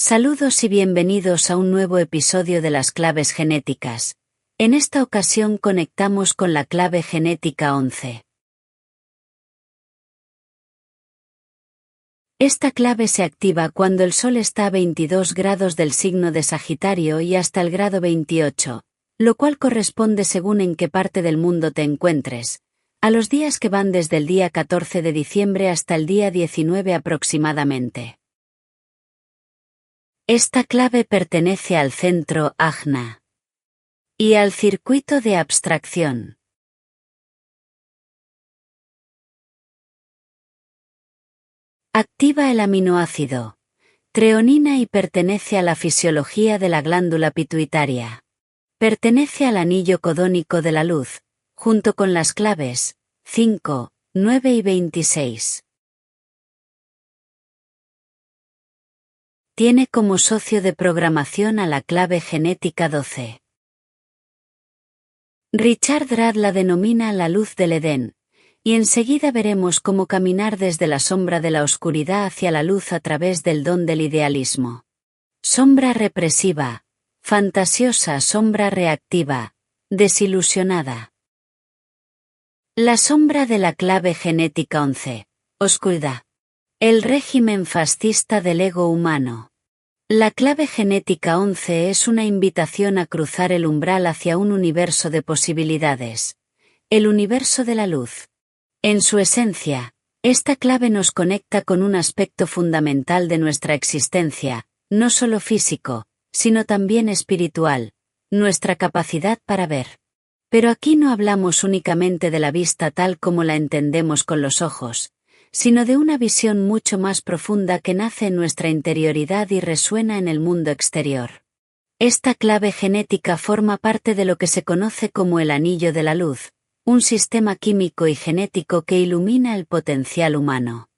Saludos y bienvenidos a un nuevo episodio de las claves genéticas. En esta ocasión conectamos con la clave genética 11. Esta clave se activa cuando el Sol está a 22 grados del signo de Sagitario y hasta el grado 28, lo cual corresponde según en qué parte del mundo te encuentres, a los días que van desde el día 14 de diciembre hasta el día 19 aproximadamente. Esta clave pertenece al centro Ajna y al circuito de abstracción. Activa el aminoácido treonina y pertenece a la fisiología de la glándula pituitaria. Pertenece al anillo codónico de la luz, junto con las claves 5, 9 y 26. Tiene como socio de programación a la clave genética 12. Richard Rad la denomina la luz del Edén, y enseguida veremos cómo caminar desde la sombra de la oscuridad hacia la luz a través del don del idealismo. Sombra represiva, fantasiosa sombra reactiva, desilusionada. La sombra de la clave genética 11, oscuridad. El régimen fascista del ego humano. La clave genética 11 es una invitación a cruzar el umbral hacia un universo de posibilidades. El universo de la luz. En su esencia, esta clave nos conecta con un aspecto fundamental de nuestra existencia, no solo físico, sino también espiritual, nuestra capacidad para ver. Pero aquí no hablamos únicamente de la vista tal como la entendemos con los ojos, sino de una visión mucho más profunda que nace en nuestra interioridad y resuena en el mundo exterior. Esta clave genética forma parte de lo que se conoce como el anillo de la luz, un sistema químico y genético que ilumina el potencial humano.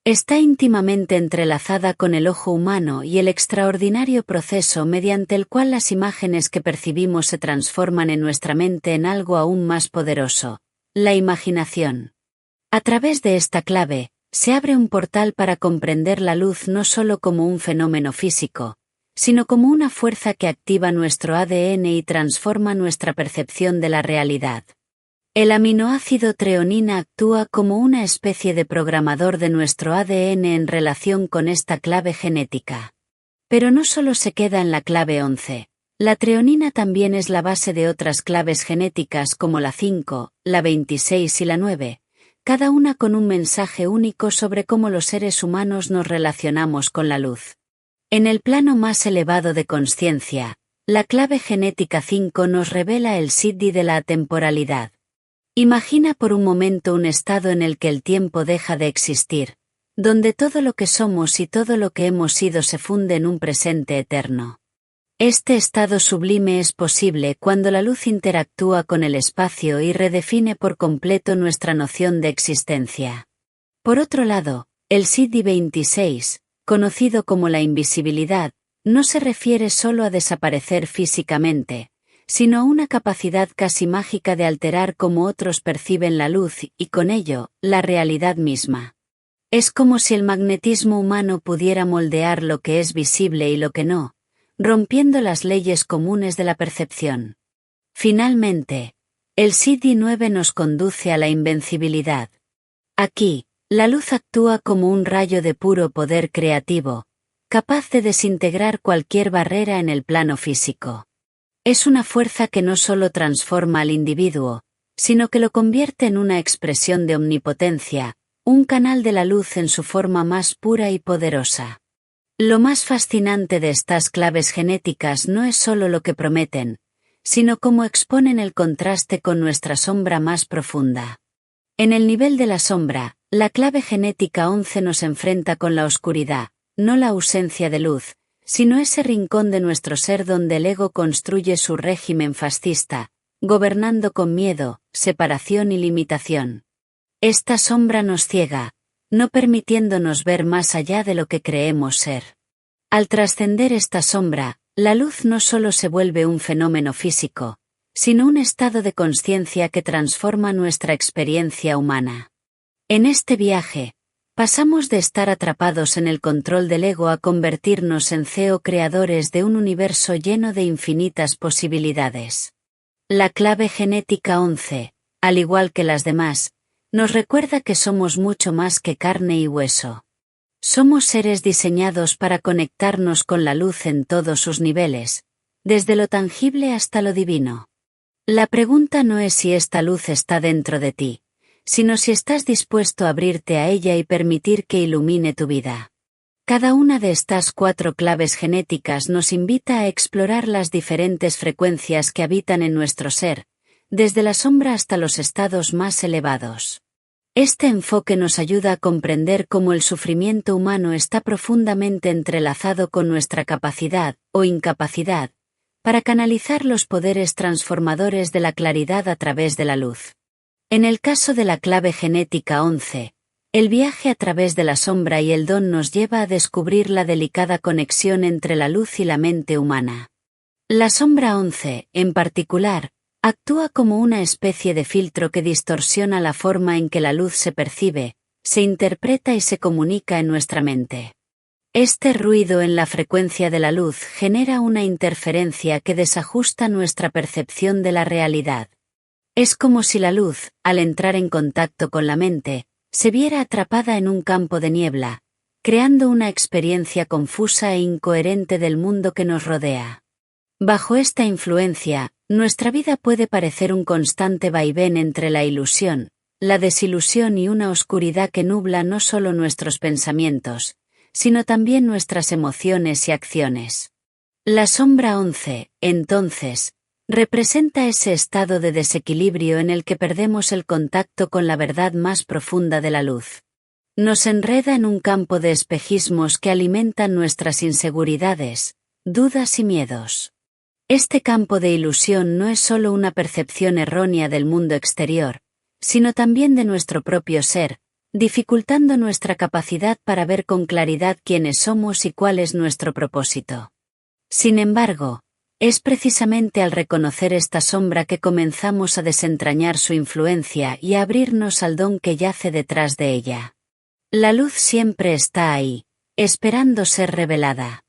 Está íntimamente entrelazada con el ojo humano y el extraordinario proceso mediante el cual las imágenes que percibimos se transforman en nuestra mente en algo aún más poderoso, la imaginación. A través de esta clave, se abre un portal para comprender la luz no solo como un fenómeno físico, sino como una fuerza que activa nuestro ADN y transforma nuestra percepción de la realidad. El aminoácido treonina actúa como una especie de programador de nuestro ADN en relación con esta clave genética. Pero no solo se queda en la clave 11, la treonina también es la base de otras claves genéticas como la 5, la 26 y la 9. Cada una con un mensaje único sobre cómo los seres humanos nos relacionamos con la luz. En el plano más elevado de consciencia, la clave genética 5 nos revela el siddhi de la atemporalidad. Imagina por un momento un estado en el que el tiempo deja de existir, donde todo lo que somos y todo lo que hemos sido se funde en un presente eterno. Este estado sublime es posible cuando la luz interactúa con el espacio y redefine por completo nuestra noción de existencia. Por otro lado, el Siddhi 26, conocido como la invisibilidad, no se refiere solo a desaparecer físicamente, sino a una capacidad casi mágica de alterar cómo otros perciben la luz y, con ello, la realidad misma. Es como si el magnetismo humano pudiera moldear lo que es visible y lo que no, rompiendo las leyes comunes de la percepción. Finalmente, el Siddhi 9 nos conduce a la invencibilidad. Aquí, la luz actúa como un rayo de puro poder creativo, capaz de desintegrar cualquier barrera en el plano físico. Es una fuerza que no solo transforma al individuo, sino que lo convierte en una expresión de omnipotencia, un canal de la luz en su forma más pura y poderosa. Lo más fascinante de estas claves genéticas no es solo lo que prometen, sino cómo exponen el contraste con nuestra sombra más profunda. En el nivel de la sombra, la clave genética 11 nos enfrenta con la oscuridad, no la ausencia de luz, sino ese rincón de nuestro ser donde el ego construye su régimen fascista, gobernando con miedo, separación y limitación. Esta sombra nos ciega, no permitiéndonos ver más allá de lo que creemos ser. Al trascender esta sombra, la luz no solo se vuelve un fenómeno físico, sino un estado de conciencia que transforma nuestra experiencia humana. En este viaje, Pasamos de estar atrapados en el control del ego a convertirnos en creadores de un universo lleno de infinitas posibilidades. La clave genética 11, al igual que las demás, nos recuerda que somos mucho más que carne y hueso. Somos seres diseñados para conectarnos con la luz en todos sus niveles, desde lo tangible hasta lo divino. La pregunta no es si esta luz está dentro de ti, sino si estás dispuesto a abrirte a ella y permitir que ilumine tu vida. Cada una de estas 4 claves genéticas nos invita a explorar las diferentes frecuencias que habitan en nuestro ser, desde la sombra hasta los estados más elevados. Este enfoque nos ayuda a comprender cómo el sufrimiento humano está profundamente entrelazado con nuestra capacidad, o incapacidad, para canalizar los poderes transformadores de la claridad a través de la luz. En el caso de la clave genética 11, el viaje a través de la sombra y el don nos lleva a descubrir la delicada conexión entre la luz y la mente humana. La sombra 11, en particular, actúa como una especie de filtro que distorsiona la forma en que la luz se percibe, se interpreta y se comunica en nuestra mente. Este ruido en la frecuencia de la luz genera una interferencia que desajusta nuestra percepción de la realidad. Es como si la luz, al entrar en contacto con la mente, se viera atrapada en un campo de niebla, creando una experiencia confusa e incoherente del mundo que nos rodea. Bajo esta influencia, nuestra vida puede parecer un constante vaivén entre la ilusión, la desilusión y una oscuridad que nubla no solo nuestros pensamientos, sino también nuestras emociones y acciones. La sombra 11, entonces, representa ese estado de desequilibrio en el que perdemos el contacto con la verdad más profunda de la luz. Nos enreda en un campo de espejismos que alimentan nuestras inseguridades, dudas y miedos. Este campo de ilusión no es solo una percepción errónea del mundo exterior, sino también de nuestro propio ser, dificultando nuestra capacidad para ver con claridad quiénes somos y cuál es nuestro propósito. Sin embargo, es precisamente al reconocer esta sombra que comenzamos a desentrañar su influencia y a abrirnos al don que yace detrás de ella. La luz siempre está ahí, esperando ser revelada.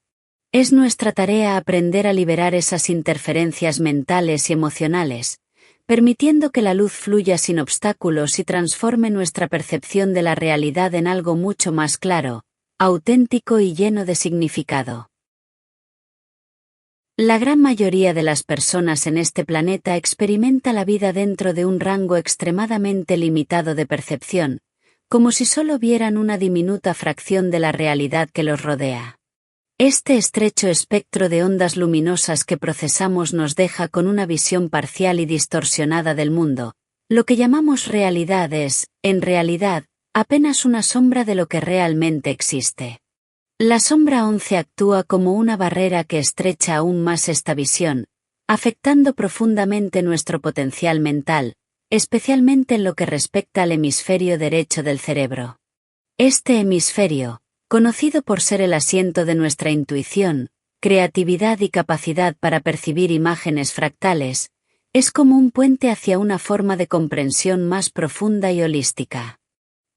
Es nuestra tarea aprender a liberar esas interferencias mentales y emocionales, permitiendo que la luz fluya sin obstáculos y transforme nuestra percepción de la realidad en algo mucho más claro, auténtico y lleno de significado. La gran mayoría de las personas en este planeta experimenta la vida dentro de un rango extremadamente limitado de percepción, como si solo vieran una diminuta fracción de la realidad que los rodea. Este estrecho espectro de ondas luminosas que procesamos nos deja con una visión parcial y distorsionada del mundo. Lo que llamamos realidad es, en realidad, apenas una sombra de lo que realmente existe. La sombra 11 actúa como una barrera que estrecha aún más esta visión, afectando profundamente nuestro potencial mental, especialmente en lo que respecta al hemisferio derecho del cerebro. Este hemisferio, conocido por ser el asiento de nuestra intuición, creatividad y capacidad para percibir imágenes fractales, es como un puente hacia una forma de comprensión más profunda y holística.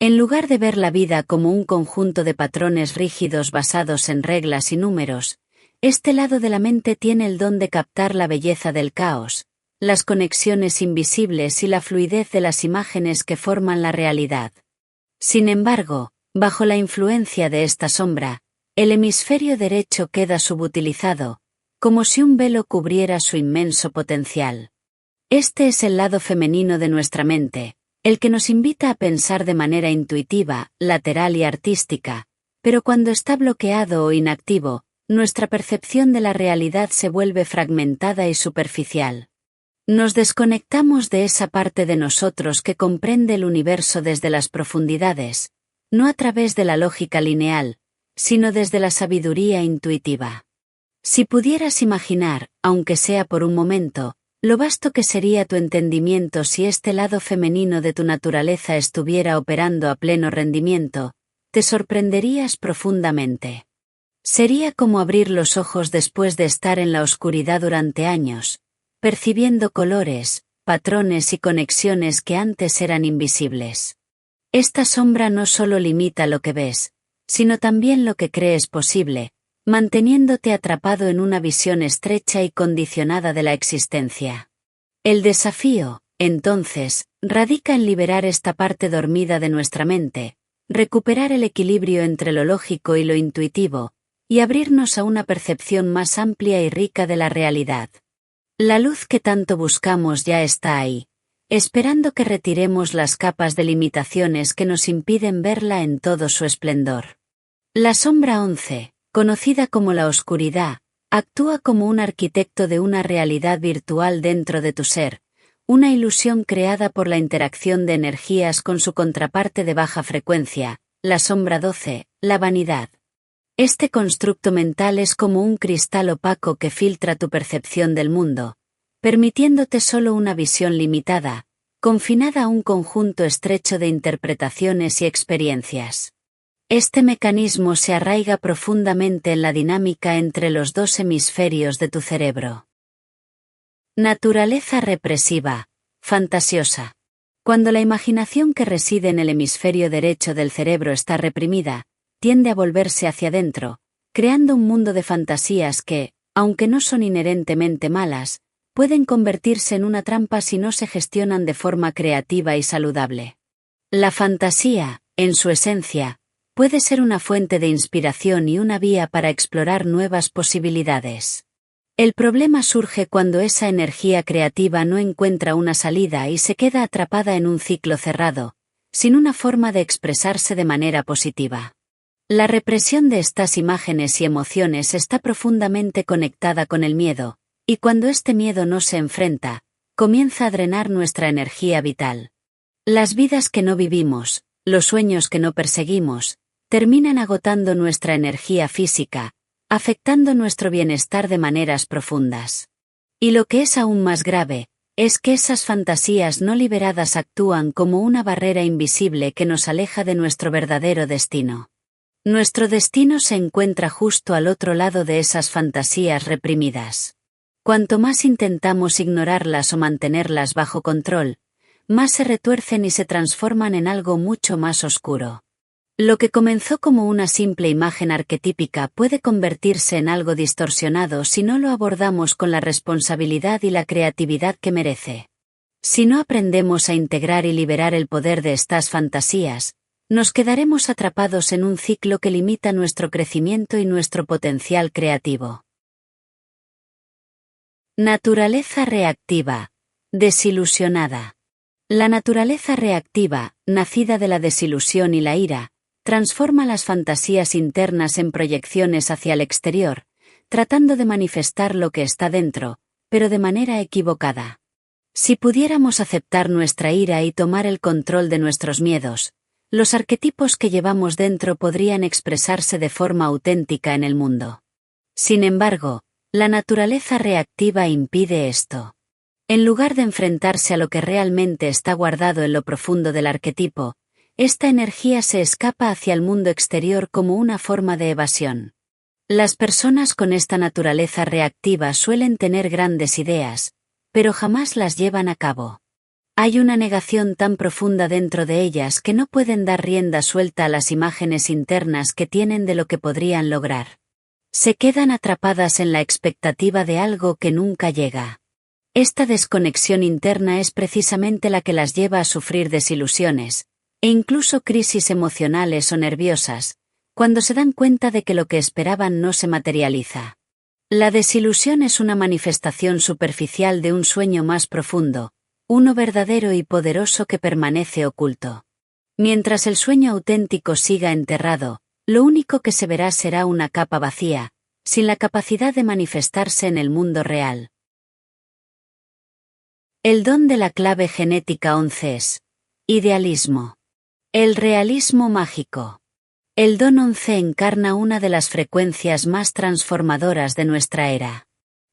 En lugar de ver la vida como un conjunto de patrones rígidos basados en reglas y números, este lado de la mente tiene el don de captar la belleza del caos, las conexiones invisibles y la fluidez de las imágenes que forman la realidad. Sin embargo, bajo la influencia de esta sombra, el hemisferio derecho queda subutilizado, como si un velo cubriera su inmenso potencial. Este es el lado femenino de nuestra mente, el que nos invita a pensar de manera intuitiva, lateral y artística, pero cuando está bloqueado o inactivo, nuestra percepción de la realidad se vuelve fragmentada y superficial. Nos desconectamos de esa parte de nosotros que comprende el universo desde las profundidades, no a través de la lógica lineal, sino desde la sabiduría intuitiva. Si pudieras imaginar, aunque sea por un momento, lo vasto que sería tu entendimiento si este lado femenino de tu naturaleza estuviera operando a pleno rendimiento, te sorprenderías profundamente. Sería como abrir los ojos después de estar en la oscuridad durante años, percibiendo colores, patrones y conexiones que antes eran invisibles. Esta sombra no solo limita lo que ves, sino también lo que crees posible, manteniéndote atrapado en una visión estrecha y condicionada de la existencia. El desafío, entonces, radica en liberar esta parte dormida de nuestra mente, recuperar el equilibrio entre lo lógico y lo intuitivo, y abrirnos a una percepción más amplia y rica de la realidad. La luz que tanto buscamos ya está ahí, esperando que retiremos las capas de limitaciones que nos impiden verla en todo su esplendor. La sombra 11, conocida como la oscuridad, actúa como un arquitecto de una realidad virtual dentro de tu ser, una ilusión creada por la interacción de energías con su contraparte de baja frecuencia, la sombra 12, la vanidad. Este constructo mental es como un cristal opaco que filtra tu percepción del mundo, permitiéndote solo una visión limitada, confinada a un conjunto estrecho de interpretaciones y experiencias. Este mecanismo se arraiga profundamente en la dinámica entre los dos hemisferios de tu cerebro. Naturaleza represiva, fantasiosa. Cuando la imaginación que reside en el hemisferio derecho del cerebro está reprimida, tiende a volverse hacia adentro, creando un mundo de fantasías que, aunque no son inherentemente malas, pueden convertirse en una trampa si no se gestionan de forma creativa y saludable. La fantasía, en su esencia, puede ser una fuente de inspiración y una vía para explorar nuevas posibilidades. El problema surge cuando esa energía creativa no encuentra una salida y se queda atrapada en un ciclo cerrado, sin una forma de expresarse de manera positiva. La represión de estas imágenes y emociones está profundamente conectada con el miedo, y cuando este miedo no se enfrenta, comienza a drenar nuestra energía vital. Las vidas que no vivimos, los sueños que no perseguimos, terminan agotando nuestra energía física, afectando nuestro bienestar de maneras profundas. Y lo que es aún más grave, es que esas fantasías no liberadas actúan como una barrera invisible que nos aleja de nuestro verdadero destino. Nuestro destino se encuentra justo al otro lado de esas fantasías reprimidas. Cuanto más intentamos ignorarlas o mantenerlas bajo control, más se retuercen y se transforman en algo mucho más oscuro. Lo que comenzó como una simple imagen arquetípica puede convertirse en algo distorsionado si no lo abordamos con la responsabilidad y la creatividad que merece. Si no aprendemos a integrar y liberar el poder de estas fantasías, nos quedaremos atrapados en un ciclo que limita nuestro crecimiento y nuestro potencial creativo. Naturaleza reactiva, desilusionada. La naturaleza reactiva, nacida de la desilusión y la ira, transforma las fantasías internas en proyecciones hacia el exterior, tratando de manifestar lo que está dentro, pero de manera equivocada. Si pudiéramos aceptar nuestra ira y tomar el control de nuestros miedos, los arquetipos que llevamos dentro podrían expresarse de forma auténtica en el mundo. Sin embargo, la naturaleza reactiva impide esto. En lugar de enfrentarse a lo que realmente está guardado en lo profundo del arquetipo, esta energía se escapa hacia el mundo exterior como una forma de evasión. Las personas con esta naturaleza reactiva suelen tener grandes ideas, pero jamás las llevan a cabo. Hay una negación tan profunda dentro de ellas que no pueden dar rienda suelta a las imágenes internas que tienen de lo que podrían lograr. Se quedan atrapadas en la expectativa de algo que nunca llega. Esta desconexión interna es precisamente la que las lleva a sufrir desilusiones, e incluso crisis emocionales o nerviosas, cuando se dan cuenta de que lo que esperaban no se materializa. La desilusión es una manifestación superficial de un sueño más profundo, uno verdadero y poderoso que permanece oculto. Mientras el sueño auténtico siga enterrado, lo único que se verá será una capa vacía, sin la capacidad de manifestarse en el mundo real. El don de la clave genética 11 es idealismo. El realismo mágico. El don 11 encarna una de las frecuencias más transformadoras de nuestra era.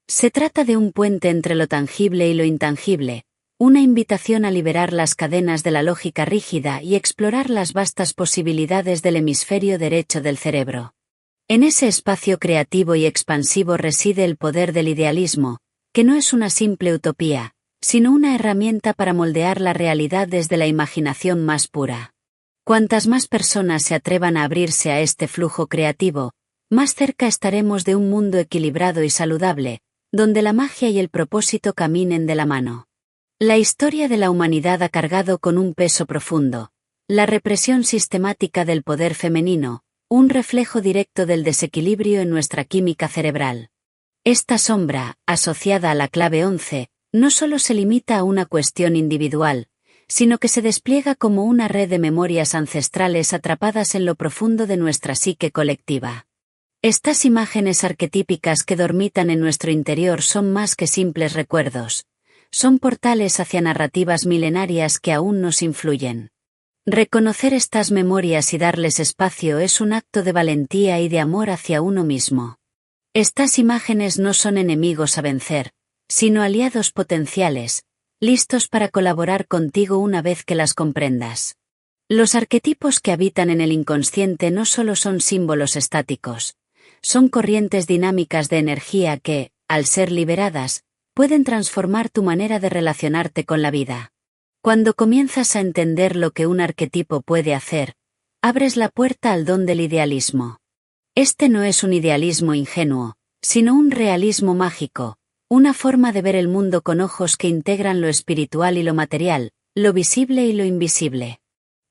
Se trata de un puente entre lo tangible y lo intangible, una invitación a liberar las cadenas de la lógica rígida y explorar las vastas posibilidades del hemisferio derecho del cerebro. En ese espacio creativo y expansivo reside el poder del idealismo, que no es una simple utopía, sino una herramienta para moldear la realidad desde la imaginación más pura. Cuantas más personas se atrevan a abrirse a este flujo creativo, más cerca estaremos de un mundo equilibrado y saludable, donde la magia y el propósito caminen de la mano. La historia de la humanidad ha cargado con un peso profundo: la represión sistemática del poder femenino, un reflejo directo del desequilibrio en nuestra química cerebral. Esta sombra, asociada a la clave 11, no solo se limita a una cuestión individual, sino que se despliega como una red de memorias ancestrales atrapadas en lo profundo de nuestra psique colectiva. Estas imágenes arquetípicas que dormitan en nuestro interior son más que simples recuerdos. Son portales hacia narrativas milenarias que aún nos influyen. Reconocer estas memorias y darles espacio es un acto de valentía y de amor hacia uno mismo. Estas imágenes no son enemigos a vencer, sino aliados potenciales, listos para colaborar contigo una vez que las comprendas. Los arquetipos que habitan en el inconsciente no solo son símbolos estáticos, son corrientes dinámicas de energía que, al ser liberadas, pueden transformar tu manera de relacionarte con la vida. Cuando comienzas a entender lo que un arquetipo puede hacer, abres la puerta al don del idealismo. Este no es un idealismo ingenuo, sino un realismo mágico, una forma de ver el mundo con ojos que integran lo espiritual y lo material, lo visible y lo invisible.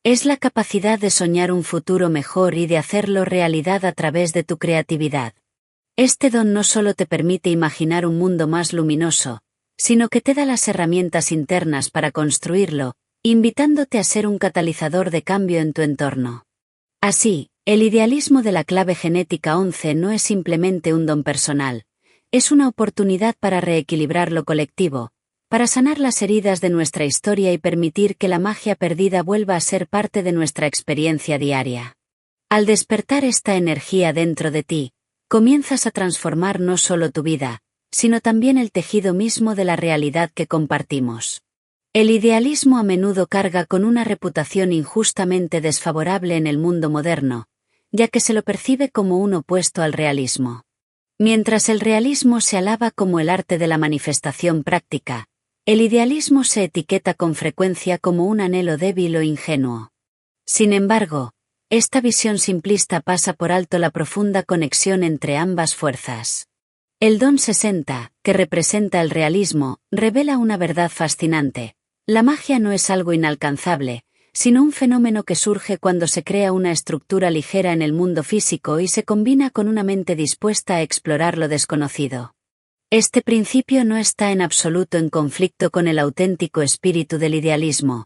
Es la capacidad de soñar un futuro mejor y de hacerlo realidad a través de tu creatividad. Este don no solo te permite imaginar un mundo más luminoso, sino que te da las herramientas internas para construirlo, invitándote a ser un catalizador de cambio en tu entorno. Así, el idealismo de la clave genética 11 no es simplemente un don personal, es una oportunidad para reequilibrar lo colectivo, para sanar las heridas de nuestra historia y permitir que la magia perdida vuelva a ser parte de nuestra experiencia diaria. Al despertar esta energía dentro de ti, comienzas a transformar no solo tu vida, sino también el tejido mismo de la realidad que compartimos. El idealismo a menudo carga con una reputación injustamente desfavorable en el mundo moderno, ya que se lo percibe como un opuesto al realismo. Mientras el realismo se alaba como el arte de la manifestación práctica, el idealismo se etiqueta con frecuencia como un anhelo débil o ingenuo. Sin embargo, esta visión simplista pasa por alto la profunda conexión entre ambas fuerzas. El don 60, que representa el realismo, revela una verdad fascinante: la magia no es algo inalcanzable, sino un fenómeno que surge cuando se crea una estructura ligera en el mundo físico y se combina con una mente dispuesta a explorar lo desconocido. Este principio no está en absoluto en conflicto con el auténtico espíritu del idealismo,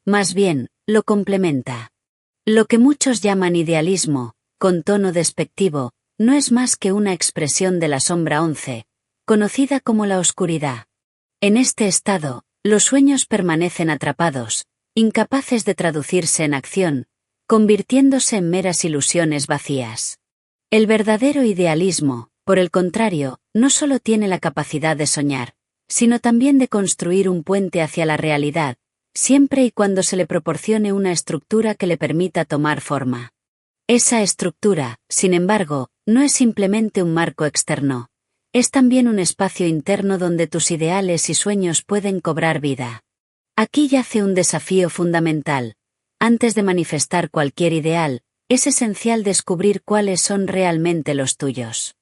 más bien, lo complementa. Lo que muchos llaman idealismo, con tono despectivo, no es más que una expresión de la sombra 11, conocida como la oscuridad. En este estado, los sueños permanecen atrapados, incapaces de traducirse en acción, convirtiéndose en meras ilusiones vacías. El verdadero idealismo, por el contrario, no solo tiene la capacidad de soñar, sino también de construir un puente hacia la realidad, siempre y cuando se le proporcione una estructura que le permita tomar forma. Esa estructura, sin embargo, no es simplemente un marco externo, es también un espacio interno donde tus ideales y sueños pueden cobrar vida. Aquí yace un desafío fundamental. Antes de manifestar cualquier ideal, es esencial descubrir cuáles son realmente los tuyos.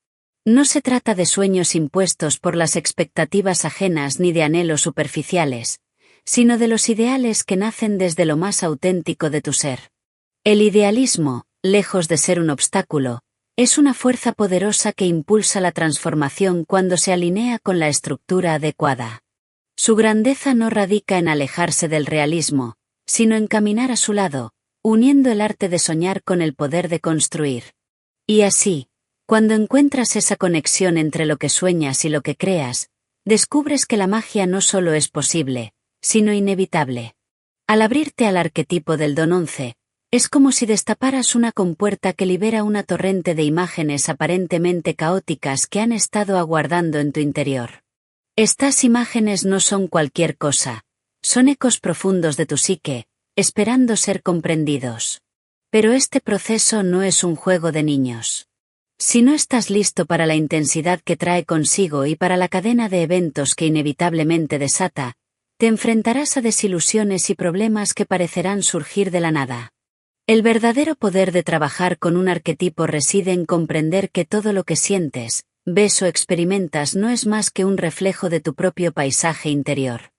No se trata de sueños impuestos por las expectativas ajenas ni de anhelos superficiales, sino de los ideales que nacen desde lo más auténtico de tu ser. El idealismo, lejos de ser un obstáculo, es una fuerza poderosa que impulsa la transformación cuando se alinea con la estructura adecuada. Su grandeza no radica en alejarse del realismo, sino en caminar a su lado, uniendo el arte de soñar con el poder de construir. Y así, cuando encuentras esa conexión entre lo que sueñas y lo que creas, descubres que la magia no solo es posible, sino inevitable. Al abrirte al arquetipo del don 11, es como si destaparas una compuerta que libera una torrente de imágenes aparentemente caóticas que han estado aguardando en tu interior. Estas imágenes no son cualquier cosa, son ecos profundos de tu psique, esperando ser comprendidos. Pero este proceso no es un juego de niños. Si no estás listo para la intensidad que trae consigo y para la cadena de eventos que inevitablemente desata, te enfrentarás a desilusiones y problemas que parecerán surgir de la nada. El verdadero poder de trabajar con un arquetipo reside en comprender que todo lo que sientes, ves o experimentas no es más que un reflejo de tu propio paisaje interior.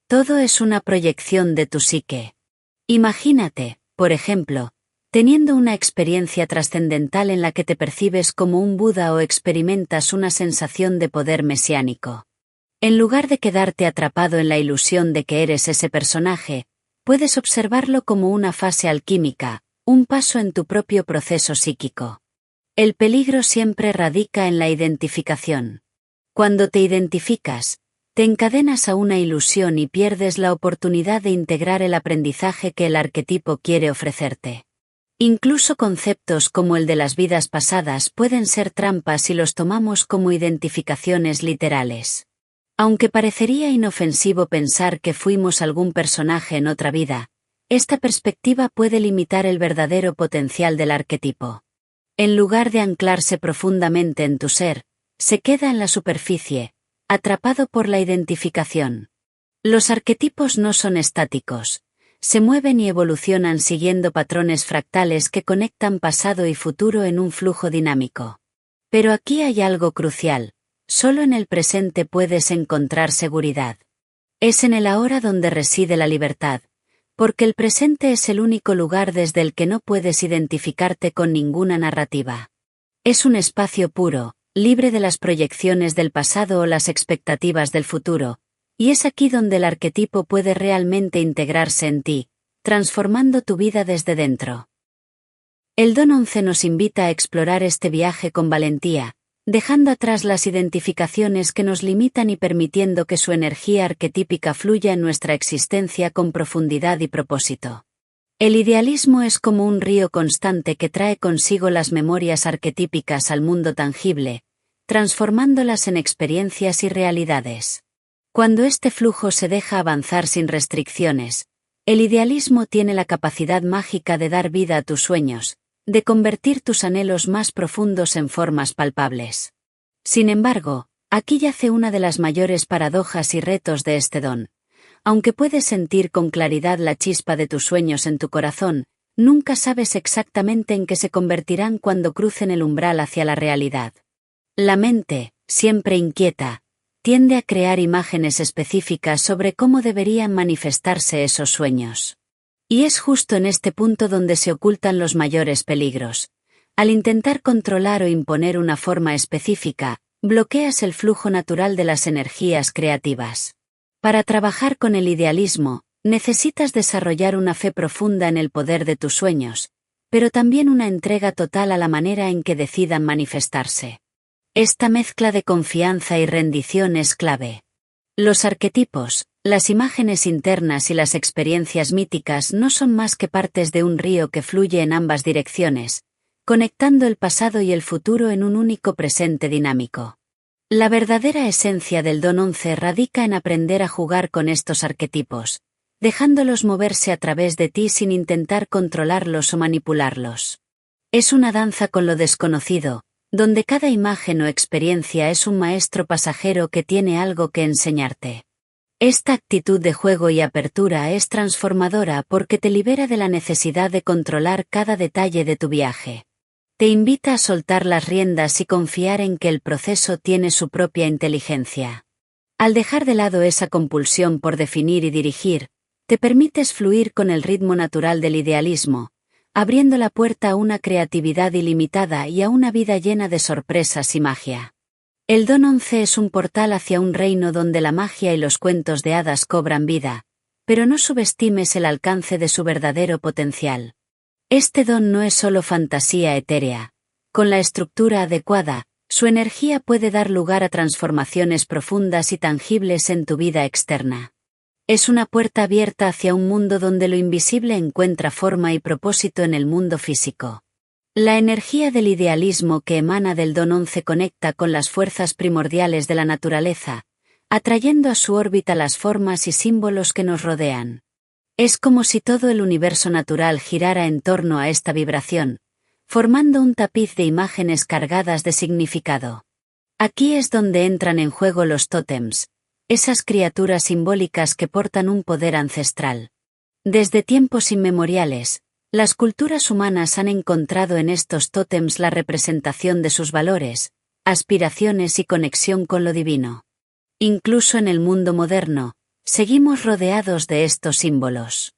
Todo es una proyección de tu psique. Imagínate, por ejemplo, teniendo una experiencia trascendental en la que te percibes como un Buda o experimentas una sensación de poder mesiánico. En lugar de quedarte atrapado en la ilusión de que eres ese personaje, puedes observarlo como una fase alquímica, un paso en tu propio proceso psíquico. El peligro siempre radica en la identificación. Cuando te identificas, te encadenas a una ilusión y pierdes la oportunidad de integrar el aprendizaje que el arquetipo quiere ofrecerte. Incluso conceptos como el de las vidas pasadas pueden ser trampas si los tomamos como identificaciones literales. Aunque parecería inofensivo pensar que fuimos algún personaje en otra vida, esta perspectiva puede limitar el verdadero potencial del arquetipo. En lugar de anclarse profundamente en tu ser, se queda en la superficie, atrapado por la identificación. Los arquetipos no son estáticos, se mueven y evolucionan siguiendo patrones fractales que conectan pasado y futuro en un flujo dinámico. Pero aquí hay algo crucial. Solo en el presente puedes encontrar seguridad. Es en el ahora donde reside la libertad, porque el presente es el único lugar desde el que no puedes identificarte con ninguna narrativa. Es un espacio puro, libre de las proyecciones del pasado o las expectativas del futuro, y es aquí donde el arquetipo puede realmente integrarse en ti, transformando tu vida desde dentro. El Don 11 nos invita a explorar este viaje con valentía, dejando atrás las identificaciones que nos limitan y permitiendo que su energía arquetípica fluya en nuestra existencia con profundidad y propósito. El idealismo es como un río constante que trae consigo las memorias arquetípicas al mundo tangible, transformándolas en experiencias y realidades. Cuando este flujo se deja avanzar sin restricciones, el idealismo tiene la capacidad mágica de dar vida a tus sueños, de convertir tus anhelos más profundos en formas palpables. Sin embargo, aquí yace una de las mayores paradojas y retos de este don. Aunque puedes sentir con claridad la chispa de tus sueños en tu corazón, nunca sabes exactamente en qué se convertirán cuando crucen el umbral hacia la realidad. La mente, siempre inquieta, tiende a crear imágenes específicas sobre cómo deberían manifestarse esos sueños. Y es justo en este punto donde se ocultan los mayores peligros. Al intentar controlar o imponer una forma específica, bloqueas el flujo natural de las energías creativas. Para trabajar con el idealismo, necesitas desarrollar una fe profunda en el poder de tus sueños, pero también una entrega total a la manera en que decidan manifestarse. Esta mezcla de confianza y rendición es clave. Los arquetipos, las imágenes internas y las experiencias míticas no son más que partes de un río que fluye en ambas direcciones, conectando el pasado y el futuro en un único presente dinámico. La verdadera esencia del Don 11 radica en aprender a jugar con estos arquetipos, dejándolos moverse a través de ti sin intentar controlarlos o manipularlos. Es una danza con lo desconocido, donde cada imagen o experiencia es un maestro pasajero que tiene algo que enseñarte. Esta actitud de juego y apertura es transformadora porque te libera de la necesidad de controlar cada detalle de tu viaje. Te invita a soltar las riendas y confiar en que el proceso tiene su propia inteligencia. Al dejar de lado esa compulsión por definir y dirigir, te permites fluir con el ritmo natural del idealismo, abriendo la puerta a una creatividad ilimitada y a una vida llena de sorpresas y magia. El Don 11 es un portal hacia un reino donde la magia y los cuentos de hadas cobran vida, pero no subestimes el alcance de su verdadero potencial. Este don no es solo fantasía etérea. Con la estructura adecuada, su energía puede dar lugar a transformaciones profundas y tangibles en tu vida externa. Es una puerta abierta hacia un mundo donde lo invisible encuentra forma y propósito en el mundo físico. La energía del idealismo que emana del Don 11 conecta con las fuerzas primordiales de la naturaleza, atrayendo a su órbita las formas y símbolos que nos rodean. Es como si todo el universo natural girara en torno a esta vibración, formando un tapiz de imágenes cargadas de significado. Aquí es donde entran en juego los tótems, esas criaturas simbólicas que portan un poder ancestral. Desde tiempos inmemoriales, Las culturas humanas han encontrado en estos tótems la representación de sus valores, aspiraciones y conexión con lo divino. Incluso en el mundo moderno, seguimos rodeados de estos símbolos.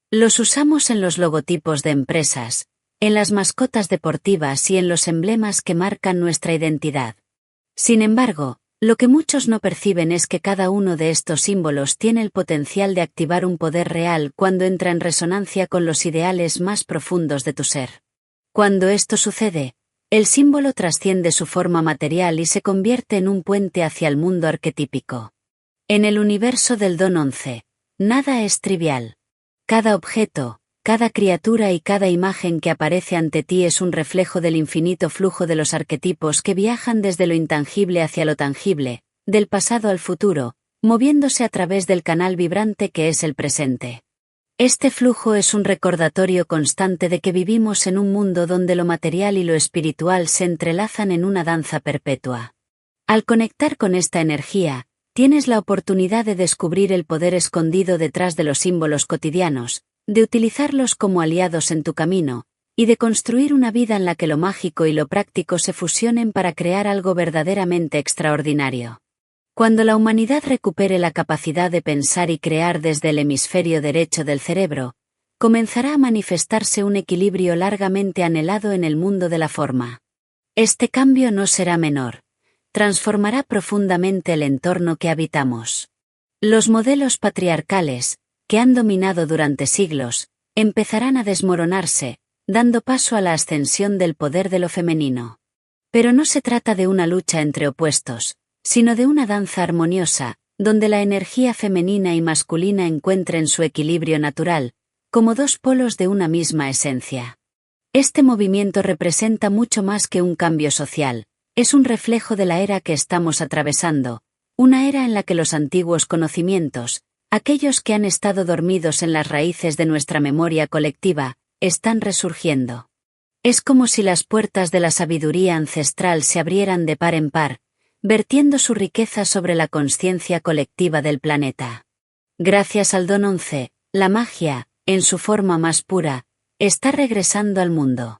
Los usamos en los logotipos de empresas, en las mascotas deportivas y en los emblemas que marcan nuestra identidad. Sin embargo, lo que muchos no perciben es que cada uno de estos símbolos tiene el potencial de activar un poder real cuando entra en resonancia con los ideales más profundos de tu ser. Cuando esto sucede, el símbolo trasciende su forma material y se convierte en un puente hacia el mundo arquetípico. En el universo del Don 11, nada es trivial. Cada objeto, cada criatura y cada imagen que aparece ante ti es un reflejo del infinito flujo de los arquetipos que viajan desde lo intangible hacia lo tangible, del pasado al futuro, moviéndose a través del canal vibrante que es el presente. Este flujo es un recordatorio constante de que vivimos en un mundo donde lo material y lo espiritual se entrelazan en una danza perpetua. Al conectar con esta energía, tienes la oportunidad de descubrir el poder escondido detrás de los símbolos cotidianos, de utilizarlos como aliados en tu camino, y de construir una vida en la que lo mágico y lo práctico se fusionen para crear algo verdaderamente extraordinario. Cuando la humanidad recupere la capacidad de pensar y crear desde el hemisferio derecho del cerebro, comenzará a manifestarse un equilibrio largamente anhelado en el mundo de la forma. Este cambio no será menor. Transformará profundamente el entorno que habitamos. Los modelos patriarcales, que han dominado durante siglos, empezarán a desmoronarse, dando paso a la ascensión del poder de lo femenino. Pero no se trata de una lucha entre opuestos, sino de una danza armoniosa, donde la energía femenina y masculina encuentren su equilibrio natural, como dos polos de una misma esencia. Este movimiento representa mucho más que un cambio social, es un reflejo de la era que estamos atravesando, una era en la que los antiguos conocimientos, aquellos que han estado dormidos en las raíces de nuestra memoria colectiva, están resurgiendo. Es como si las puertas de la sabiduría ancestral se abrieran de par en par, vertiendo su riqueza sobre la conciencia colectiva del planeta. Gracias al Don 11, la magia, en su forma más pura, está regresando al mundo.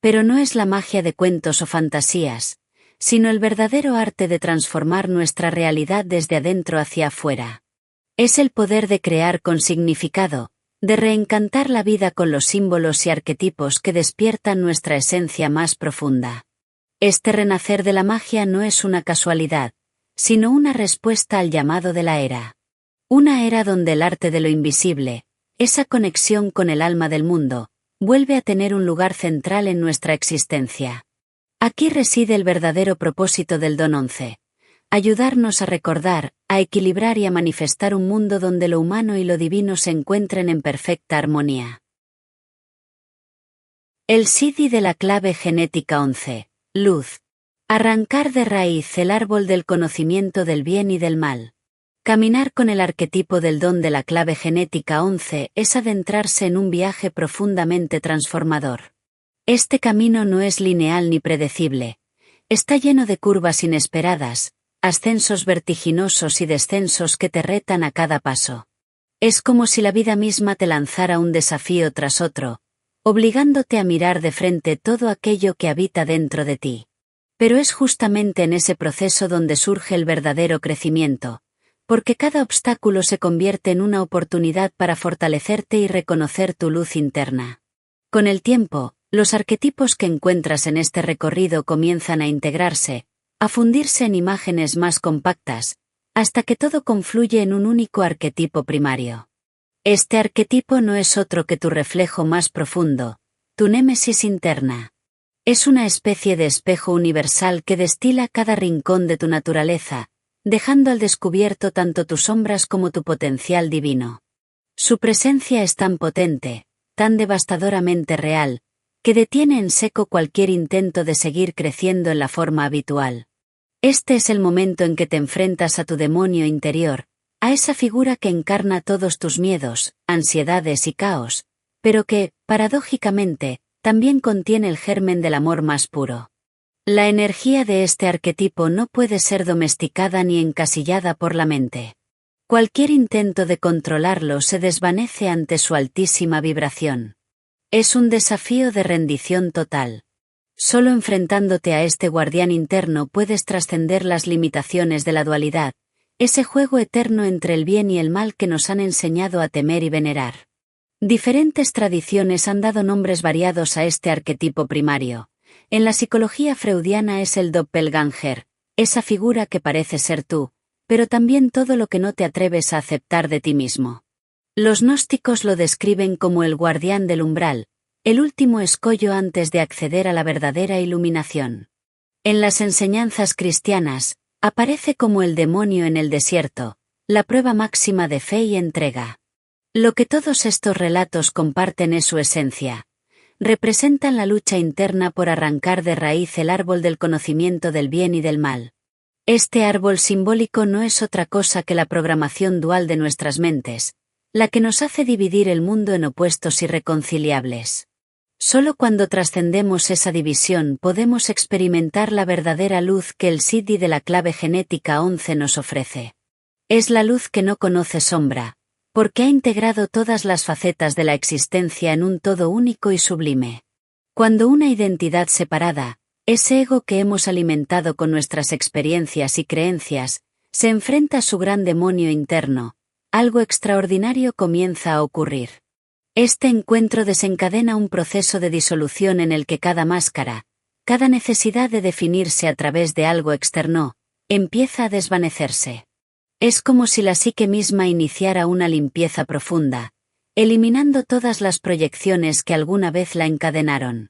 Pero no es la magia de cuentos o fantasías, sino el verdadero arte de transformar nuestra realidad desde adentro hacia afuera. Es el poder de crear con significado, de reencantar la vida con los símbolos y arquetipos que despiertan nuestra esencia más profunda. Este renacer de la magia no es una casualidad, sino una respuesta al llamado de la era. Una era donde el arte de lo invisible, esa conexión con el alma del mundo, vuelve a tener un lugar central en nuestra existencia. Aquí reside el verdadero propósito del Don 11. Ayudarnos a recordar, a equilibrar y a manifestar un mundo donde lo humano y lo divino se encuentren en perfecta armonía. El Siddhi de la clave genética 11. Luz. Arrancar de raíz el árbol del conocimiento del bien y del mal. Caminar con el arquetipo del don de la clave genética 11 es adentrarse en un viaje profundamente transformador. Este camino no es lineal ni predecible. Está lleno de curvas inesperadas, ascensos vertiginosos y descensos que te retan a cada paso. Es como si la vida misma te lanzara un desafío tras otro, obligándote a mirar de frente todo aquello que habita dentro de ti. Pero es justamente en ese proceso donde surge el verdadero crecimiento, porque cada obstáculo se convierte en una oportunidad para fortalecerte y reconocer tu luz interna. Con el tiempo, los arquetipos que encuentras en este recorrido comienzan a integrarse, a fundirse en imágenes más compactas, hasta que todo confluye en un único arquetipo primario. Este arquetipo no es otro que tu reflejo más profundo, tu némesis interna. Es una especie de espejo universal que destila cada rincón de tu naturaleza, dejando al descubierto tanto tus sombras como tu potencial divino. Su presencia es tan potente, tan devastadoramente real, que detiene en seco cualquier intento de seguir creciendo en la forma habitual. Este es el momento en que te enfrentas a tu demonio interior, a esa figura que encarna todos tus miedos, ansiedades y caos, pero que, paradójicamente, también contiene el germen del amor más puro. La energía de este arquetipo no puede ser domesticada ni encasillada por la mente. Cualquier intento de controlarlo se desvanece ante su altísima vibración. Es un desafío de rendición total. Solo enfrentándote a este guardián interno puedes trascender las limitaciones de la dualidad, ese juego eterno entre el bien y el mal que nos han enseñado a temer y venerar. Diferentes tradiciones han dado nombres variados a este arquetipo primario. En la psicología freudiana es el doppelganger, esa figura que parece ser tú, pero también todo lo que no te atreves a aceptar de ti mismo. Los gnósticos lo describen como el guardián del umbral, el último escollo antes de acceder a la verdadera iluminación. En las enseñanzas cristianas, aparece como el demonio en el desierto, la prueba máxima de fe y entrega. Lo que todos estos relatos comparten es su esencia. Representan la lucha interna por arrancar de raíz el árbol del conocimiento del bien y del mal. Este árbol simbólico no es otra cosa que la programación dual de nuestras mentes, la que nos hace dividir el mundo en opuestos irreconciliables. Solo cuando trascendemos esa división podemos experimentar la verdadera luz que el Siddhi de la clave genética 11 nos ofrece. Es la luz que no conoce sombra, porque ha integrado todas las facetas de la existencia en un todo único y sublime. Cuando una identidad separada, ese ego que hemos alimentado con nuestras experiencias y creencias, se enfrenta a su gran demonio interno, algo extraordinario comienza a ocurrir. Este encuentro desencadena un proceso de disolución en el que cada máscara, cada necesidad de definirse a través de algo externo, empieza a desvanecerse. Es como si la psique misma iniciara una limpieza profunda, eliminando todas las proyecciones que alguna vez la encadenaron.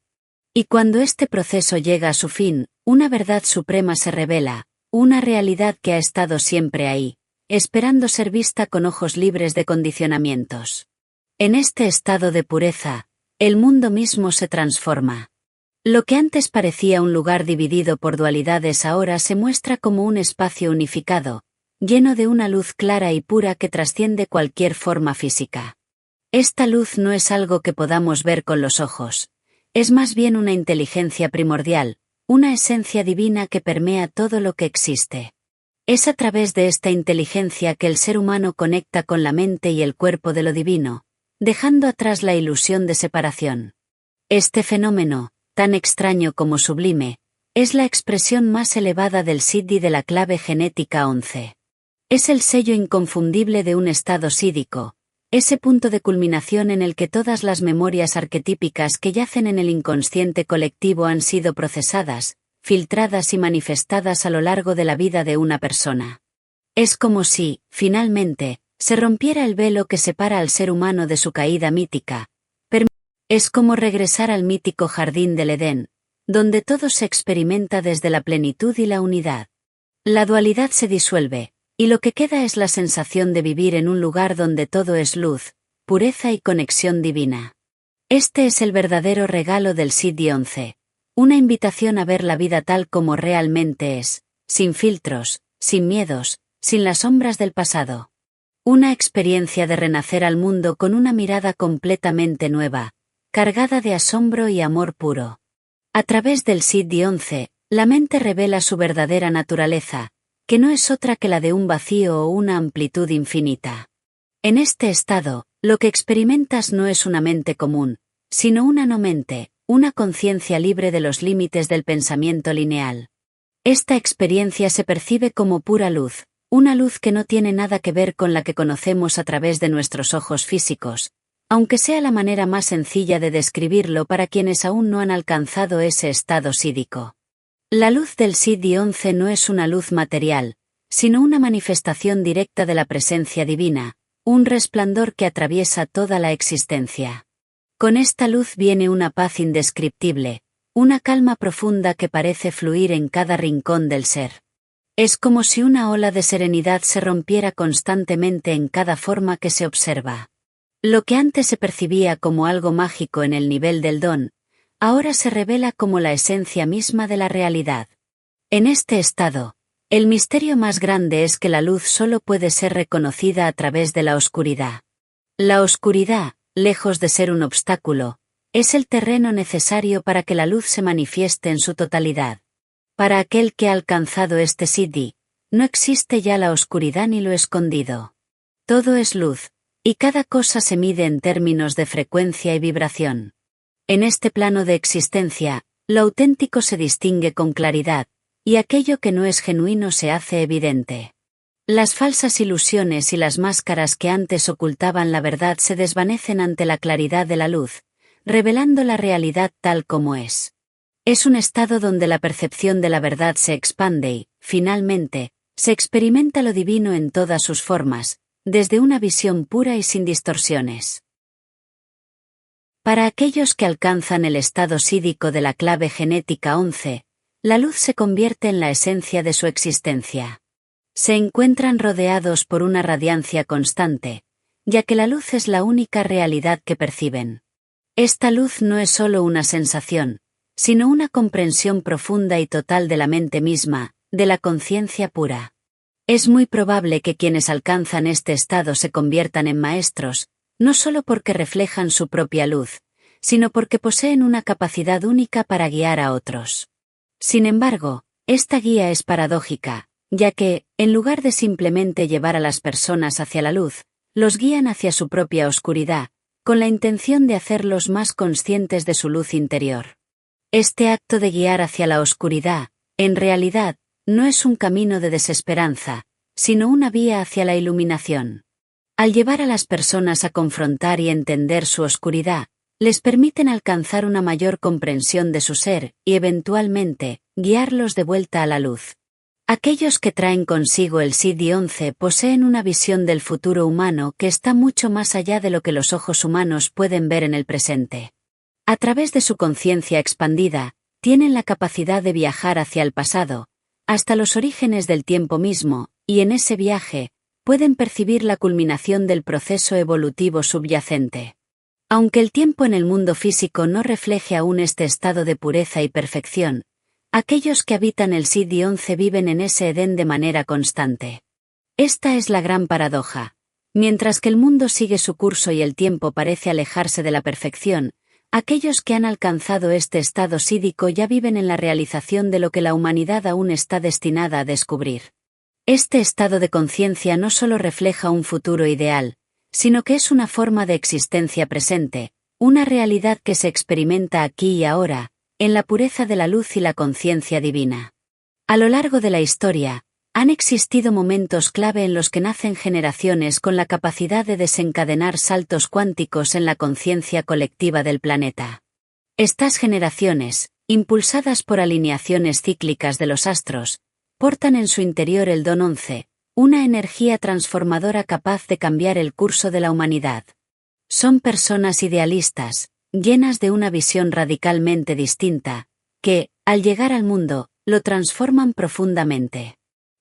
Y cuando este proceso llega a su fin, una verdad suprema se revela, una realidad que ha estado siempre ahí, esperando ser vista con ojos libres de condicionamientos. En este estado de pureza, el mundo mismo se transforma. Lo que antes parecía un lugar dividido por dualidades ahora se muestra como un espacio unificado, lleno de una luz clara y pura que trasciende cualquier forma física. Esta luz no es algo que podamos ver con los ojos, es más bien una inteligencia primordial, una esencia divina que permea todo lo que existe. Es a través de esta inteligencia que el ser humano conecta con la mente y el cuerpo de lo divino, dejando atrás la ilusión de separación. Este fenómeno, tan extraño como sublime, es la expresión más elevada del Siddhi de la clave genética 11. Es el sello inconfundible de un estado sídhico, ese punto de culminación en el que todas las memorias arquetípicas que yacen en el inconsciente colectivo han sido procesadas, filtradas y manifestadas a lo largo de la vida de una persona. Es como si, finalmente, se rompiera el velo que separa al ser humano de su caída mítica. Es como regresar al mítico jardín del Edén, donde todo se experimenta desde la plenitud y la unidad. La dualidad se disuelve, y lo que queda es la sensación de vivir en un lugar donde todo es luz, pureza y conexión divina. Este es el verdadero regalo del Siddhi 11, una invitación a ver la vida tal como realmente es, sin filtros, sin miedos, sin las sombras del pasado. Una experiencia de renacer al mundo con una mirada completamente nueva, cargada de asombro y amor puro. A través del Siddhi 11, la mente revela su verdadera naturaleza, que no es otra que la de un vacío o una amplitud infinita. En este estado, lo que experimentas no es una mente común, sino una no-mente, una conciencia libre de los límites del pensamiento lineal. Esta experiencia se percibe como pura luz, una luz que no tiene nada que ver con la que conocemos a través de nuestros ojos físicos, aunque sea la manera más sencilla de describirlo para quienes aún no han alcanzado ese estado sídhico. La luz del Siddhi 11 no es una luz material, sino una manifestación directa de la presencia divina, un resplandor que atraviesa toda la existencia. Con esta luz viene una paz indescriptible, una calma profunda que parece fluir en cada rincón del ser. Es como si una ola de serenidad se rompiera constantemente en cada forma que se observa. Lo que antes se percibía como algo mágico en el nivel del don, ahora se revela como la esencia misma de la realidad. En este estado, el misterio más grande es que la luz solo puede ser reconocida a través de la oscuridad. La oscuridad, lejos de ser un obstáculo, es el terreno necesario para que la luz se manifieste en su totalidad. Para aquel que ha alcanzado este Siddhi, no existe ya la oscuridad ni lo escondido. Todo es luz, y cada cosa se mide en términos de frecuencia y vibración. En este plano de existencia, lo auténtico se distingue con claridad, y aquello que no es genuino se hace evidente. Las falsas ilusiones y las máscaras que antes ocultaban la verdad se desvanecen ante la claridad de la luz, revelando la realidad tal como es. Es un estado donde la percepción de la verdad se expande y, finalmente, se experimenta lo divino en todas sus formas, desde una visión pura y sin distorsiones. Para aquellos que alcanzan el estado sídico de la clave genética 11, la luz se convierte en la esencia de su existencia. Se encuentran rodeados por una radiancia constante, ya que la luz es la única realidad que perciben. Esta luz no es solo una sensación, sino una comprensión profunda y total de la mente misma, de la conciencia pura. Es muy probable que quienes alcanzan este estado se conviertan en maestros, no solo porque reflejan su propia luz, sino porque poseen una capacidad única para guiar a otros. Sin embargo, esta guía es paradójica, ya que, en lugar de simplemente llevar a las personas hacia la luz, los guían hacia su propia oscuridad, con la intención de hacerlos más conscientes de su luz interior. Este acto de guiar hacia la oscuridad, en realidad, no es un camino de desesperanza, sino una vía hacia la iluminación. Al llevar a las personas a confrontar y entender su oscuridad, les permiten alcanzar una mayor comprensión de su ser y, eventualmente, guiarlos de vuelta a la luz. Aquellos que traen consigo el Siddhi-11 poseen una visión del futuro humano que está mucho más allá de lo que los ojos humanos pueden ver en el presente. A través de su conciencia expandida, tienen la capacidad de viajar hacia el pasado, hasta los orígenes del tiempo mismo, y en ese viaje, pueden percibir la culminación del proceso evolutivo subyacente. Aunque el tiempo en el mundo físico no refleje aún este estado de pureza y perfección, aquellos que habitan el Siddhi-11 viven en ese Edén de manera constante. Esta es la gran paradoja. Mientras que el mundo sigue su curso y el tiempo parece alejarse de la perfección, aquellos que han alcanzado este estado sídico ya viven en la realización de lo que la humanidad aún está destinada a descubrir. Este estado de conciencia no solo refleja un futuro ideal, sino que es una forma de existencia presente, una realidad que se experimenta aquí y ahora, en la pureza de la luz y la conciencia divina. A lo largo de la historia, han existido momentos clave en los que nacen generaciones con la capacidad de desencadenar saltos cuánticos en la conciencia colectiva del planeta. Estas generaciones, impulsadas por alineaciones cíclicas de los astros, portan en su interior el Don 11, una energía transformadora capaz de cambiar el curso de la humanidad. Son personas idealistas, llenas de una visión radicalmente distinta, que, al llegar al mundo, lo transforman profundamente.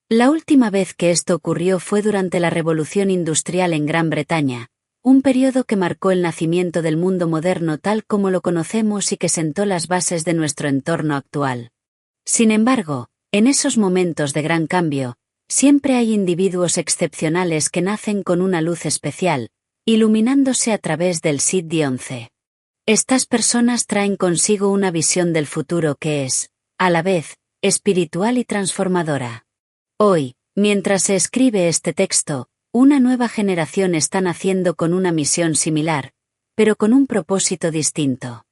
La última vez que esto ocurrió fue durante la Revolución Industrial en Gran Bretaña, un periodo que marcó el nacimiento del mundo moderno tal como lo conocemos y que sentó las bases de nuestro entorno actual. Sin embargo, en esos momentos de gran cambio, siempre hay individuos excepcionales que nacen con una luz especial, iluminándose a través del Siddhi-11. Estas personas traen consigo una visión del futuro que es, a la vez, espiritual y transformadora. Hoy, mientras se escribe este texto, una nueva generación está naciendo con una misión similar, pero con un propósito distinto.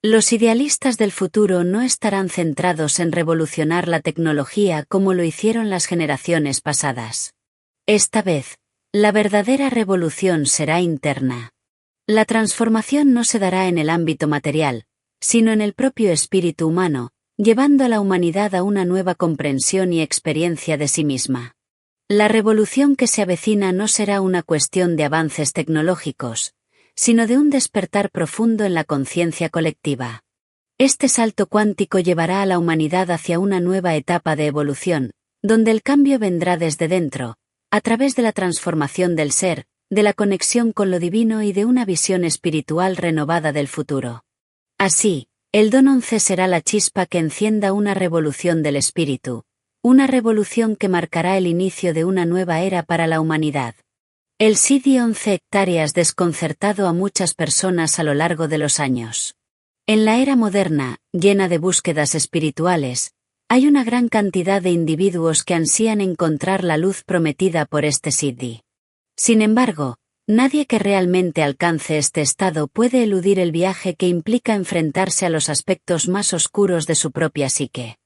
Los idealistas del futuro no estarán centrados en revolucionar la tecnología como lo hicieron las generaciones pasadas. Esta vez, la verdadera revolución será interna. La transformación no se dará en el ámbito material, sino en el propio espíritu humano, llevando a la humanidad a una nueva comprensión y experiencia de sí misma. La revolución que se avecina no será una cuestión de avances tecnológicos, sino de un despertar profundo en la conciencia colectiva. Este salto cuántico llevará a la humanidad hacia una nueva etapa de evolución, donde el cambio vendrá desde dentro, a través de la transformación del ser, de la conexión con lo divino y de una visión espiritual renovada del futuro. Así, el Don 11 será la chispa que encienda una revolución del espíritu, una revolución que marcará el inicio de una nueva era para la humanidad. El Siddhi-11 hectáreas desconcertado a muchas personas a lo largo de los años. En la era moderna, llena de búsquedas espirituales, hay una gran cantidad de individuos que ansían encontrar la luz prometida por este Siddhi. Sin embargo, Nadie que realmente alcance este estado puede eludir el viaje que implica enfrentarse a los aspectos más oscuros de su propia psique.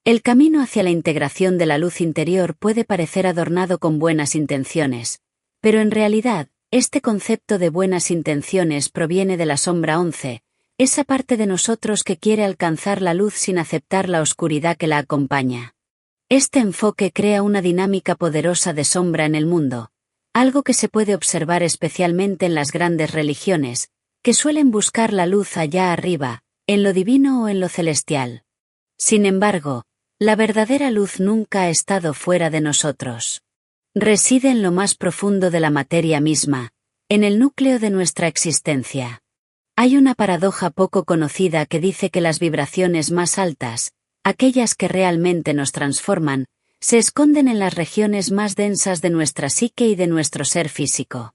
El camino hacia la integración de la luz interior puede parecer adornado con buenas intenciones, pero en realidad, este concepto de buenas intenciones proviene de la sombra 11, esa parte de nosotros que quiere alcanzar la luz sin aceptar la oscuridad que la acompaña. Este enfoque crea una dinámica poderosa de sombra en el mundo, algo que se puede observar especialmente en las grandes religiones, que suelen buscar la luz allá arriba, en lo divino o en lo celestial. Sin embargo, la verdadera luz nunca ha estado fuera de nosotros. Reside en lo más profundo de la materia misma, en el núcleo de nuestra existencia. Hay una paradoja poco conocida que dice que las vibraciones más altas, aquellas que realmente nos transforman, se esconden en las regiones más densas de nuestra psique y de nuestro ser físico.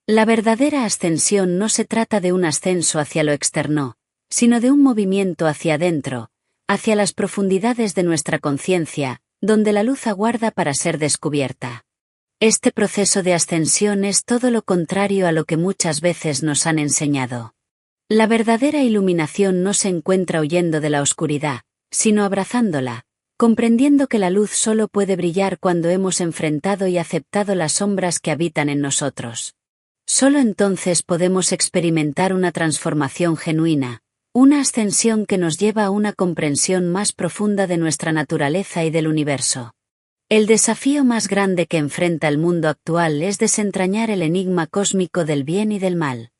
La verdadera ascensión no se trata de un ascenso hacia lo externo, sino de un movimiento hacia adentro, hacia las profundidades de nuestra conciencia, donde la luz aguarda para ser descubierta. Este proceso de ascensión es todo lo contrario a lo que muchas veces nos han enseñado. La verdadera iluminación no se encuentra huyendo de la oscuridad, sino abrazándola, comprendiendo que la luz solo puede brillar cuando hemos enfrentado y aceptado las sombras que habitan en nosotros. Solo entonces podemos experimentar una transformación genuina, una ascensión que nos lleva a una comprensión más profunda de nuestra naturaleza y del universo. El desafío más grande que enfrenta el mundo actual es desentrañar el enigma cósmico del bien y del mal.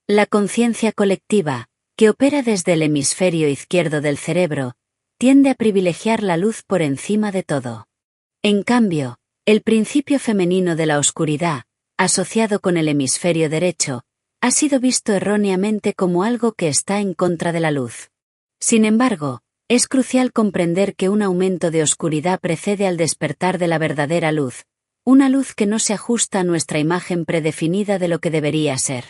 La conciencia colectiva, que opera desde el hemisferio izquierdo del cerebro, tiende a privilegiar la luz por encima de todo. En cambio, el principio femenino de la oscuridad, asociado con el hemisferio derecho, ha sido visto erróneamente como algo que está en contra de la luz. Sin embargo, es crucial comprender que un aumento de oscuridad precede al despertar de la verdadera luz, una luz que no se ajusta a nuestra imagen predefinida de lo que debería ser.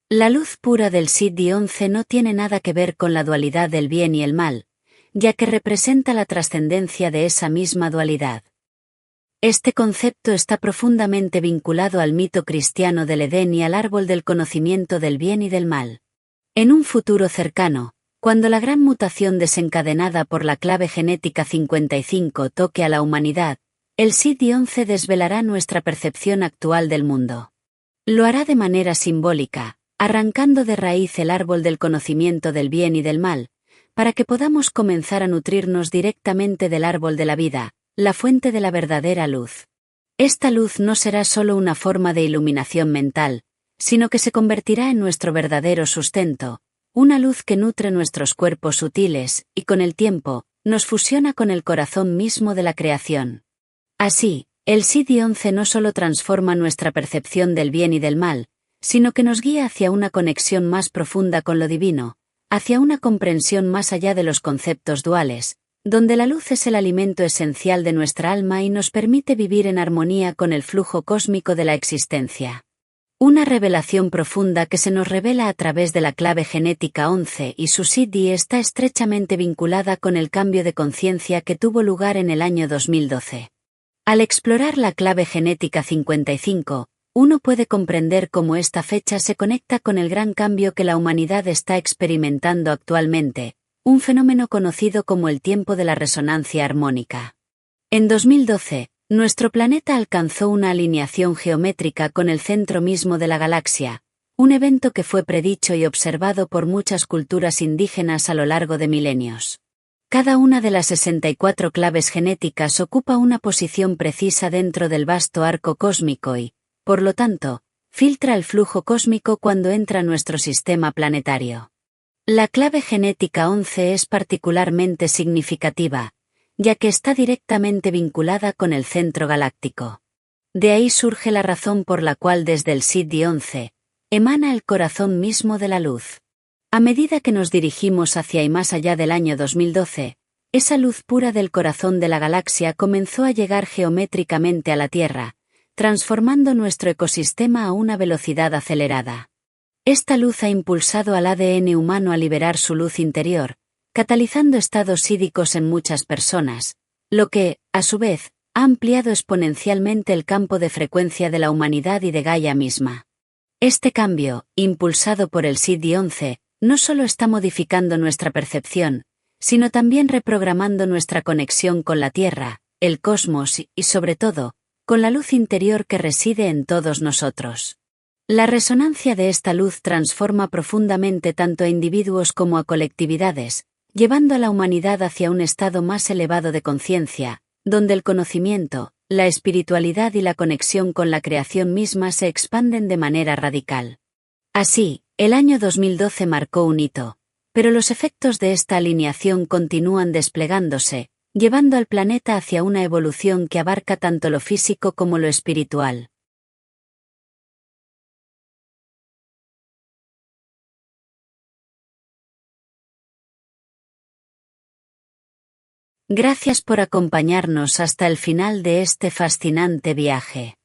La luz pura del Siddhi 11 no tiene nada que ver con la dualidad del bien y el mal, ya que representa la trascendencia de esa misma dualidad. Este concepto está profundamente vinculado al mito cristiano del Edén y al árbol del conocimiento del bien y del mal. En un futuro cercano, cuando la gran mutación desencadenada por la clave genética 55 toque a la humanidad, el Siddhi 11 desvelará nuestra percepción actual del mundo. Lo hará de manera simbólica, arrancando de raíz el árbol del conocimiento del bien y del mal, para que podamos comenzar a nutrirnos directamente del árbol de la vida, la fuente de la verdadera luz. Esta luz no será solo una forma de iluminación mental, sino que se convertirá en nuestro verdadero sustento, una luz que nutre nuestros cuerpos sutiles y con el tiempo, nos fusiona con el corazón mismo de la creación. Así, el Siddhi 11 no solo transforma nuestra percepción del bien y del mal, sino que nos guía hacia una conexión más profunda con lo divino, hacia una comprensión más allá de los conceptos duales, donde la luz es el alimento esencial de nuestra alma y nos permite vivir en armonía con el flujo cósmico de la existencia. Una revelación profunda que se nos revela a través de la clave genética 11 y su Siddhi está estrechamente vinculada con el cambio de conciencia que tuvo lugar en el año 2012. Al explorar la clave genética 55, uno puede comprender cómo esta fecha se conecta con el gran cambio que la humanidad está experimentando actualmente, un fenómeno conocido como el tiempo de la resonancia armónica. En 2012, nuestro planeta alcanzó una alineación geométrica con el centro mismo de la galaxia, un evento que fue predicho y observado por muchas culturas indígenas a lo largo de milenios. Cada una de las 64 claves genéticas ocupa una posición precisa dentro del vasto arco cósmico y, por lo tanto, filtra el flujo cósmico cuando entra a nuestro sistema planetario. La clave genética 11 es particularmente significativa, ya que está directamente vinculada con el centro galáctico. De ahí surge la razón por la cual desde el Siddhi 11, emana el corazón mismo de la luz. A medida que nos dirigimos hacia y más allá del año 2012, esa luz pura del corazón de la galaxia comenzó a llegar geométricamente a la Tierra, transformando nuestro ecosistema a una velocidad acelerada. Esta luz ha impulsado al ADN humano a liberar su luz interior, catalizando estados sídicos en muchas personas, lo que, a su vez, ha ampliado exponencialmente el campo de frecuencia de la humanidad y de Gaia misma. Este cambio, impulsado por el Siddhi-11, no solo está modificando nuestra percepción, sino también reprogramando nuestra conexión con la Tierra, el cosmos y, sobre todo, con la luz interior que reside en todos nosotros. La resonancia de esta luz transforma profundamente tanto a individuos como a colectividades, llevando a la humanidad hacia un estado más elevado de conciencia, donde el conocimiento, la espiritualidad y la conexión con la creación misma se expanden de manera radical. Así, el año 2012 marcó un hito, pero los efectos de esta alineación continúan desplegándose, llevando al planeta hacia una evolución que abarca tanto lo físico como lo espiritual. Gracias por acompañarnos hasta el final de este fascinante viaje.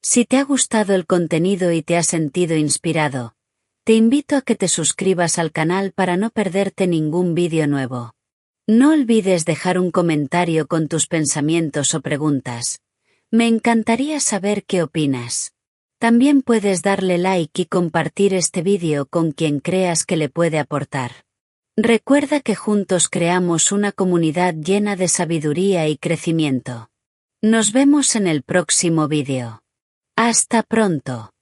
Si te ha gustado el contenido y te has sentido inspirado, te invito a que te suscribas al canal para no perderte ningún vídeo nuevo. No olvides dejar un comentario con tus pensamientos o preguntas. Me encantaría saber qué opinas. También puedes darle like y compartir este vídeo con quien creas que le puede aportar. Recuerda que juntos creamos una comunidad llena de sabiduría y crecimiento. Nos vemos en el próximo vídeo. Hasta pronto.